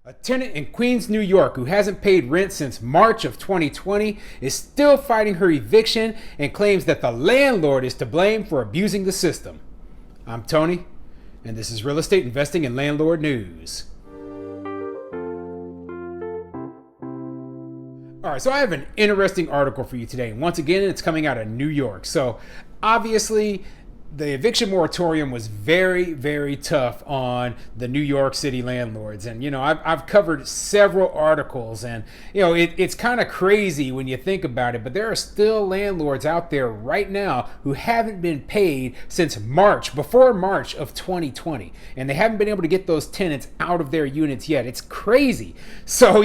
A tenant in Queens, New York, who hasn't paid rent since March of 2020 is still fighting her eviction and claims that the landlord is to blame for abusing the system. I'm Tony, and this is Real Estate Investing and Landlord News. All right, so I have an interesting article for you today. And once again, it's coming out of New York. So obviously, the eviction moratorium was very, very tough on the New York City landlords. And, I've covered several articles and, it's kind of crazy when you think about it, but there are still landlords out there right now who haven't been paid since before March of 2020. And they haven't been able to get those tenants out of their units yet. It's crazy. So,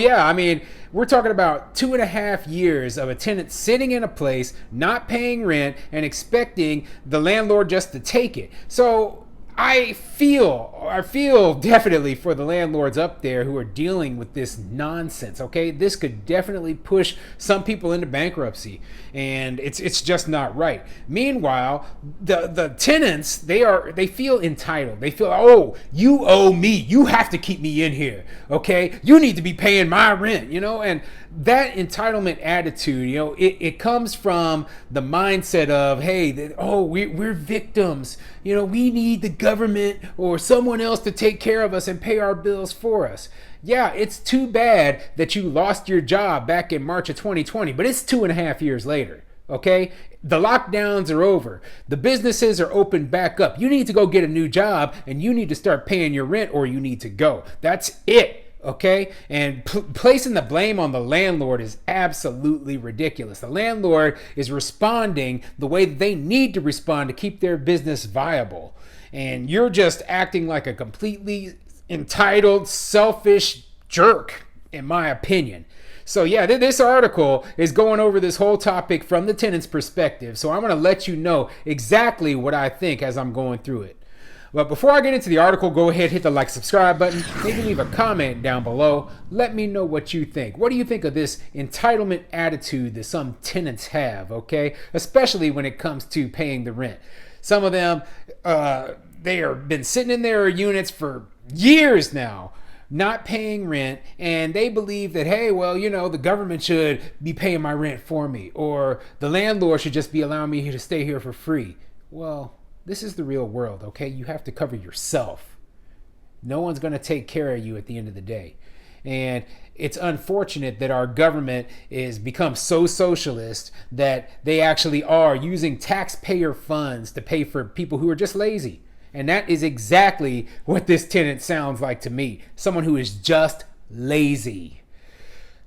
we're talking about 2.5 years of a tenant sitting in a place, not paying rent, and expecting the landlord just to take it. So I feel definitely for the landlords up there who are dealing with this nonsense, okay? This could definitely push some people into bankruptcy, and it's just not right. Meanwhile, the tenants, they feel entitled. They feel, oh, you owe me. You have to keep me in here, okay? You need to be paying my rent, and that entitlement attitude, it comes from the mindset of, hey, we're victims. We need the government or someone else to take care of us and pay our bills for us. Yeah, it's too bad that you lost your job back in March of 2020, but it's 2.5 years later, okay? The lockdowns are over. The businesses are opened back up. You need to go get a new job and you need to start paying your rent or you need to go. That's it. Okay, and placing the blame on the landlord is absolutely ridiculous. The landlord is responding the way that they need to respond to keep their business viable. And you're just acting like a completely entitled, selfish jerk, in my opinion. So yeah, this article is going over this whole topic from the tenant's perspective. So I'm going to let you know exactly what I think as I'm going through it. But before I get into the article, go ahead, hit the like, subscribe button, maybe leave a comment down below. Let me know what you think. What do you think of this entitlement attitude that some tenants have, okay? Especially when it comes to paying the rent. Some of them, they have been sitting in their units for years now, not paying rent, and they believe that, hey, well, the government should be paying my rent for me, or the landlord should just be allowing me to stay here for free. Well, this is the real world, okay? You have to cover yourself. No one's going to take care of you at the end of the day. And it's unfortunate that our government is become so socialist that they actually are using taxpayer funds to pay for people who are just lazy. And that is exactly what this tenant sounds like to me. Someone who is just lazy.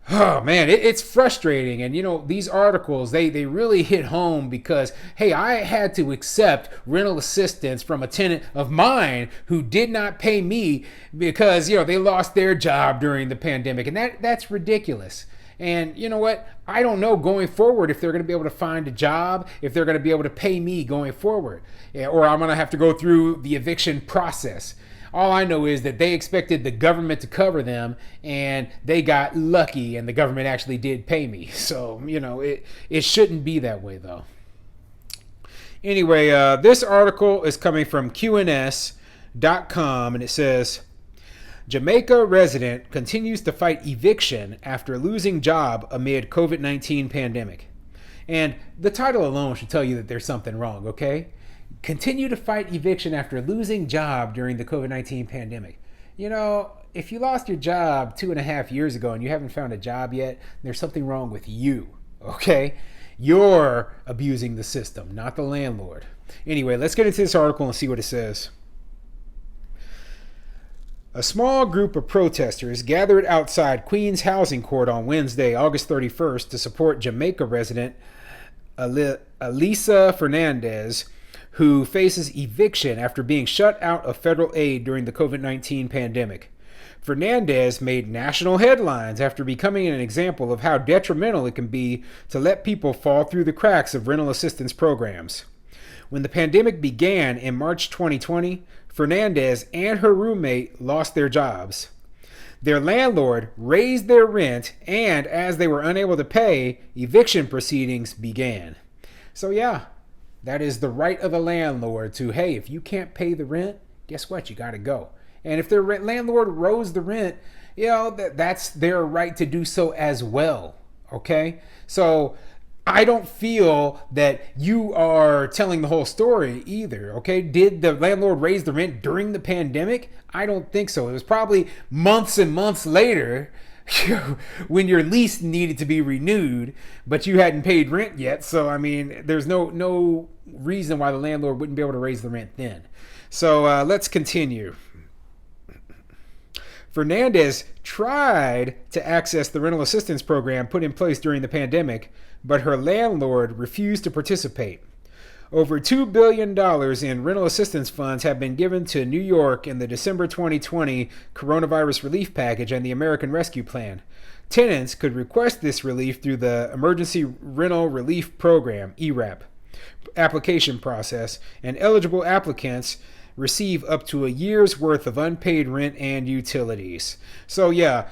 Oh man, it's frustrating. And these articles, they really hit home because, hey, I had to accept rental assistance from a tenant of mine who did not pay me because, they lost their job during the pandemic. And that's ridiculous. And you know what? I don't know going forward if they're going to be able to find a job, if they're going to be able to pay me going forward, or I'm going to have to go through the eviction process. All I know is that they expected the government to cover them, and they got lucky, and the government actually did pay me. So, it shouldn't be that way, though. Anyway, this article is coming from QNS.com, and it says, Jamaica resident continues to fight eviction after losing job amid COVID-19 pandemic. And the title alone should tell you that there's something wrong, okay? Continue to fight eviction after losing job during the COVID-19 pandemic. If you lost your job 2.5 years ago and you haven't found a job yet, there's something wrong with you, okay? You're abusing the system, not the landlord. Anyway, let's get into this article and see what it says. A small group of protesters gathered outside Queens Housing Court on Wednesday, August 31st, to support Jamaica resident Elisa Fernandez, who faces eviction after being shut out of federal aid during the COVID-19 pandemic. Fernandez made national headlines after becoming an example of how detrimental it can be to let people fall through the cracks of rental assistance programs. When the pandemic began in March 2020, Fernandez and her roommate lost their jobs. Their landlord raised their rent, and as they were unable to pay, eviction proceedings began. So yeah, that is the right of the landlord to, hey, if you can't pay the rent, guess what? You got to go. And if their landlord rose the rent, that's their right to do so as well. Okay? So I don't feel that you are telling the whole story either. Okay? Did the landlord raise the rent during the pandemic? I don't think so. It was probably months and months later when your lease needed to be renewed, but you hadn't paid rent yet. So, I mean, there's no reason why the landlord wouldn't be able to raise the rent then. So let's continue. Fernandez tried to access the rental assistance program put in place during the pandemic, but her landlord refused to participate. Over $2 billion in rental assistance funds have been given to New York in the December 2020 coronavirus relief package and the American Rescue Plan. Tenants could request this relief through the Emergency Rental Relief Program, ERAP, application process, and eligible applicants receive up to a year's worth of unpaid rent and utilities. So yeah,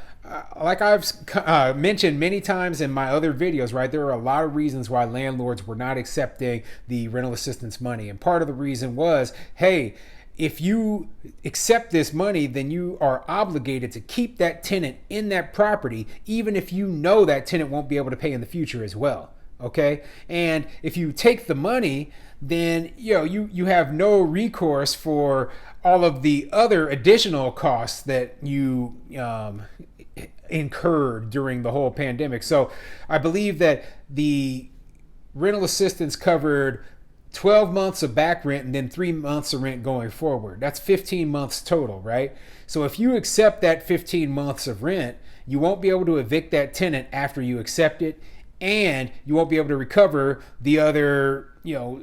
like I've mentioned many times in my other videos, right, there are a lot of reasons why landlords were not accepting the rental assistance money. And part of the reason was, hey, if you accept this money, then you are obligated to keep that tenant in that property, even if you know that tenant won't be able to pay in the future as well. Okay? And if you take the money, then you have no recourse for all of the other additional costs that you incurred during the whole pandemic. So I believe that the rental assistance covered 12 months of back rent and then 3 months of rent going forward. That's 15 months total, right? So if you accept that 15 months of rent, you won't be able to evict that tenant after you accept it, and you won't be able to recover the other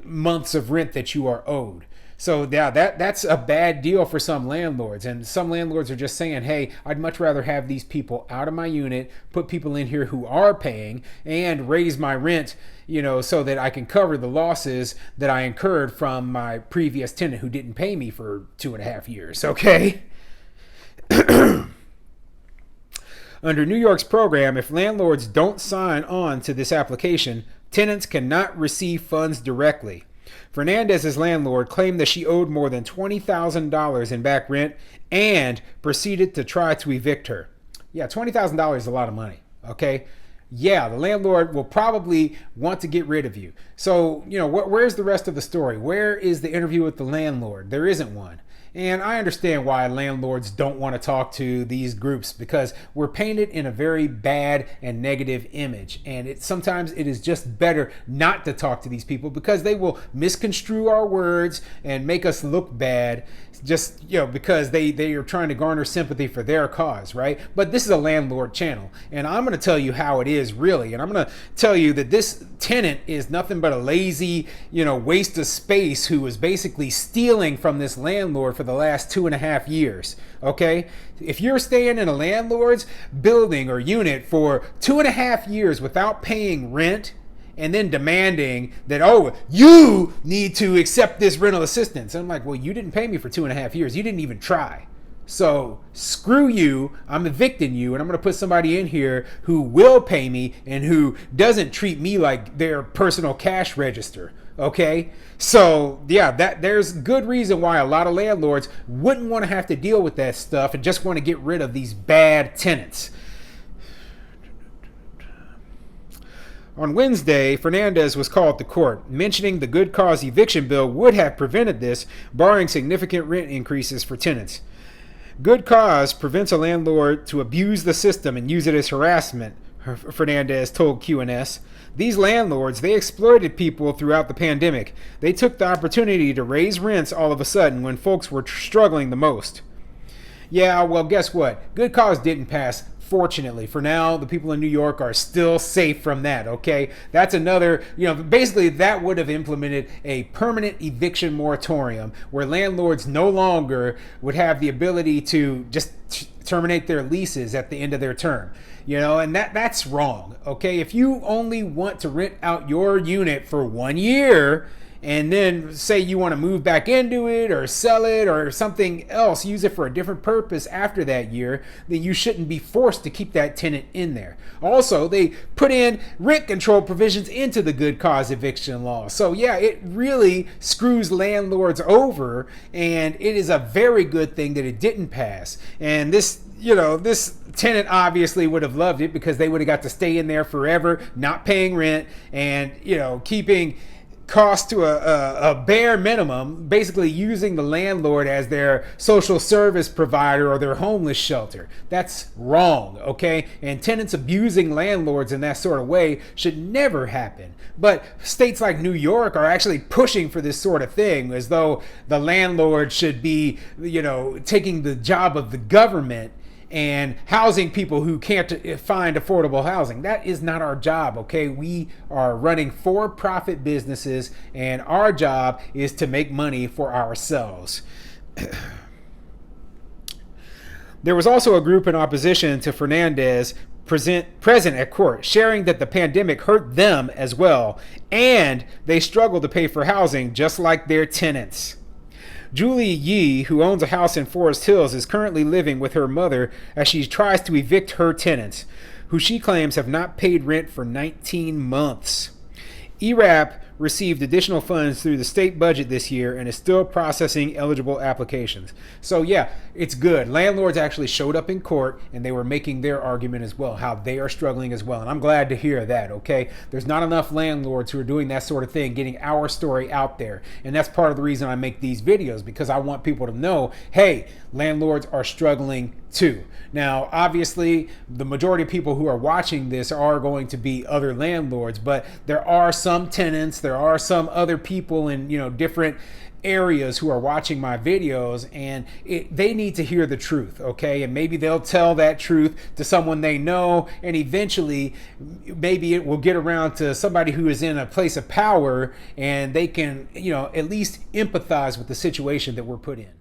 months of rent that you are owed. So yeah, that's a bad deal for some landlords. And some landlords are just saying, hey, I'd much rather have these people out of my unit, put people in here who are paying, and raise my rent, so that I can cover the losses that I incurred from my previous tenant who didn't pay me for 2.5 years. Okay? Under New York's program, if landlords don't sign on to this application, tenants cannot receive funds directly. Fernandez's landlord claimed that she owed more than $20,000 in back rent and proceeded to try to evict her. Yeah, $20,000 is a lot of money, okay? Yeah, the landlord will probably want to get rid of you. So, where's the rest of the story? Where is the interview with the landlord? There isn't one. And I understand why landlords don't want to talk to these groups, because we're painted in a very bad and negative image. And sometimes it is just better not to talk to these people, because they will misconstrue our words and make us look bad, just because they are trying to garner sympathy for their cause, right? But this is a landlord channel, and I'm going to tell you how it is really. And I'm going to tell you that this tenant is nothing but a lazy, waste of space who is basically stealing from this landlord for the last 2.5 years. Okay? If you're staying in a landlord's building or unit for 2.5 years without paying rent, and then demanding that, you need to accept this rental assistance. And I'm like, well, you didn't pay me for 2.5 years. You didn't even try. So screw you. I'm evicting you, and I'm going to put somebody in here who will pay me and who doesn't treat me like their personal cash register. Okay? So yeah, there's good reason why a lot of landlords wouldn't want to have to deal with that stuff and just want to get rid of these bad tenants. On Wednesday, Fernandez was called to court, mentioning the good cause eviction bill would have prevented this, barring significant rent increases for tenants. Good cause prevents a landlord to abuse the system and use it as harassment, Fernandez told QNS. These landlords, they exploited people throughout the pandemic. They took the opportunity to raise rents all of a sudden when folks were struggling the most. Yeah, well, guess what? Good cause didn't pass. Fortunately, for now, the people in New York are still safe from that, okay? That's another, basically that would have implemented a permanent eviction moratorium where landlords no longer would have the ability to just terminate their leases at the end of their term. And that's wrong, okay? If you only want to rent out your unit for 1 year and then say you want to move back into it or sell it or something else, use it for a different purpose after that year, then you shouldn't be forced to keep that tenant in there. Also, they put in rent control provisions into the good cause eviction law. So yeah, it really screws landlords over, and it is a very good thing that it didn't pass. And this tenant obviously would have loved it, because they would have got to stay in there forever, not paying rent, and keeping cost to a bare minimum, basically using the landlord as their social service provider or their homeless shelter. That's wrong, okay? And tenants abusing landlords in that sort of way should never happen. But states like New York are actually pushing for this sort of thing, as though the landlord should be, taking the job of the government and housing people who can't find affordable housing. That is not our job, okay? We are running for-profit businesses, and our job is to make money for ourselves. There was also a group in opposition to Fernandez present at court, sharing that the pandemic hurt them as well, and they struggle to pay for housing just like their tenants. Julie Yee, who owns a house in Forest Hills, is currently living with her mother as she tries to evict her tenants, who she claims have not paid rent for 19 months. ERAP received additional funds through the state budget this year and is still processing eligible applications. So yeah, it's good. Landlords actually showed up in court, and they were making their argument as well, how they are struggling as well. And I'm glad to hear that, okay? There's not enough landlords who are doing that sort of thing, getting our story out there. And that's part of the reason I make these videos, because I want people to know, hey, landlords are struggling too. Now, obviously, the majority of people who are watching this are going to be other landlords, but there are some tenants, there are some other people in, different areas who are watching my videos, and they need to hear the truth, okay? And maybe they'll tell that truth to someone they know, and eventually maybe it will get around to somebody who is in a place of power, and they can, at least empathize with the situation that we're put in.